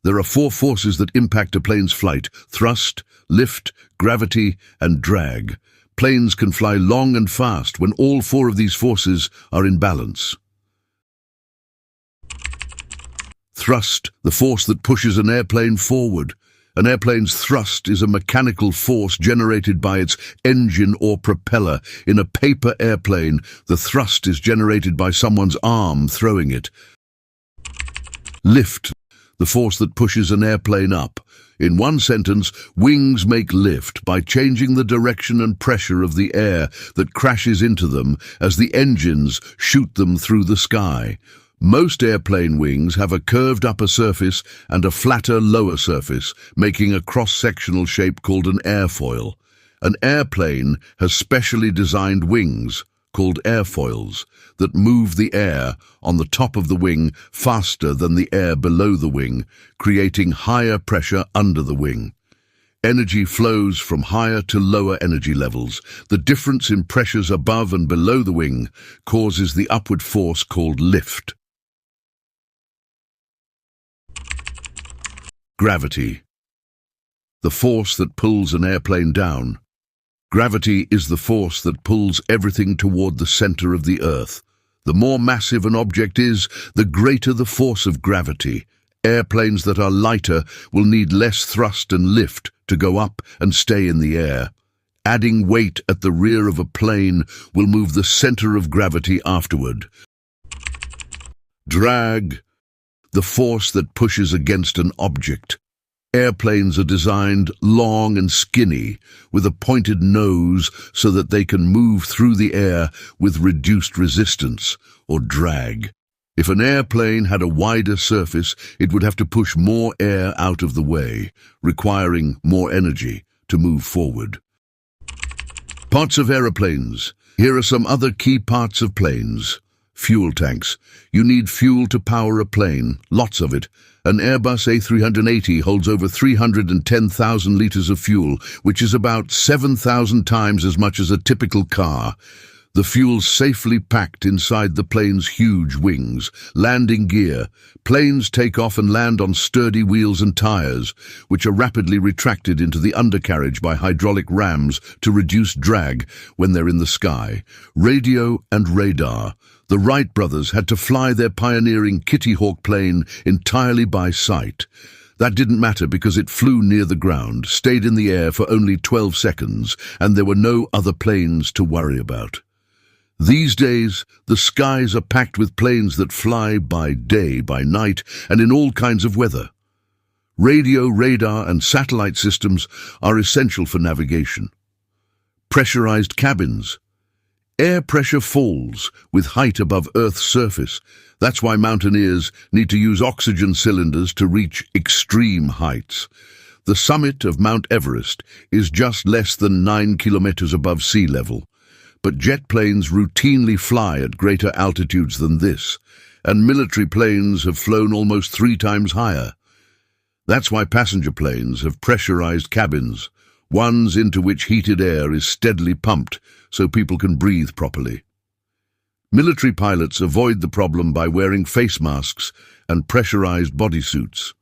There are four forces that impact a plane's flight: thrust, lift, gravity, and drag. Planes can fly long and fast when all four of these forces are in balance. Thrust, the force that pushes an airplane forward. An airplane's thrust is a mechanical force generated by its engine or propeller. In a paper airplane, the thrust is generated by someone's arm throwing it. Lift, the force that pushes an airplane up. In one sentence, wings make lift by changing the direction and pressure of the air that crashes into them as the engines shoot them through the sky. Most airplane wings have a curved upper surface and a flatter lower surface, making a cross-sectional shape called an airfoil. An airplane has specially designed wings, called airfoils, that move the air on the top of the wing faster than the air below the wing, creating higher pressure under the wing. Energy flows from higher to lower energy levels. The difference in pressures above and below the wing causes the upward force called lift. Gravity, the force that pulls an airplane down. Gravity is the force that pulls everything toward the center of the Earth. The more massive an object is, the greater the force of gravity. Airplanes that are lighter will need less thrust and lift to go up and stay in the air. Adding weight at the rear of a plane will move the center of gravity afterward. Drag, the force that pushes against an object. Airplanes are designed long and skinny, with a pointed nose so that they can move through the air with reduced resistance, or drag. If an airplane had a wider surface, it would have to push more air out of the way, requiring more energy to move forward. Parts of aeroplanes. Here are some other key parts of planes. Fuel tanks. You need fuel to power a plane, lots of it. An Airbus A380 holds over 310,000 litres of fuel, which is about 7,000 times as much as a typical car. The fuel's safely packed inside the plane's huge wings. Landing gear. Planes take off and land on sturdy wheels and tires, which are rapidly retracted into the undercarriage by hydraulic rams to reduce drag when they're in the sky. Radio and radar. The Wright brothers had to fly their pioneering Kitty Hawk plane entirely by sight. That didn't matter because it flew near the ground, stayed in the air for only 12 seconds, and there were no other planes to worry about. These days, the skies are packed with planes that fly by day, by night, and in all kinds of weather. Radio, radar, and satellite systems are essential for navigation. Pressurized cabins. Air pressure falls with height above Earth's surface. That's why mountaineers need to use oxygen cylinders to reach extreme heights. The summit of Mount Everest is just less than 9 kilometers above sea level. But jet planes routinely fly at greater altitudes than this, and military planes have flown almost 3 times higher. That's why passenger planes have pressurized cabins, ones into which heated air is steadily pumped so people can breathe properly. Military pilots avoid the problem by wearing face masks and pressurized bodysuits.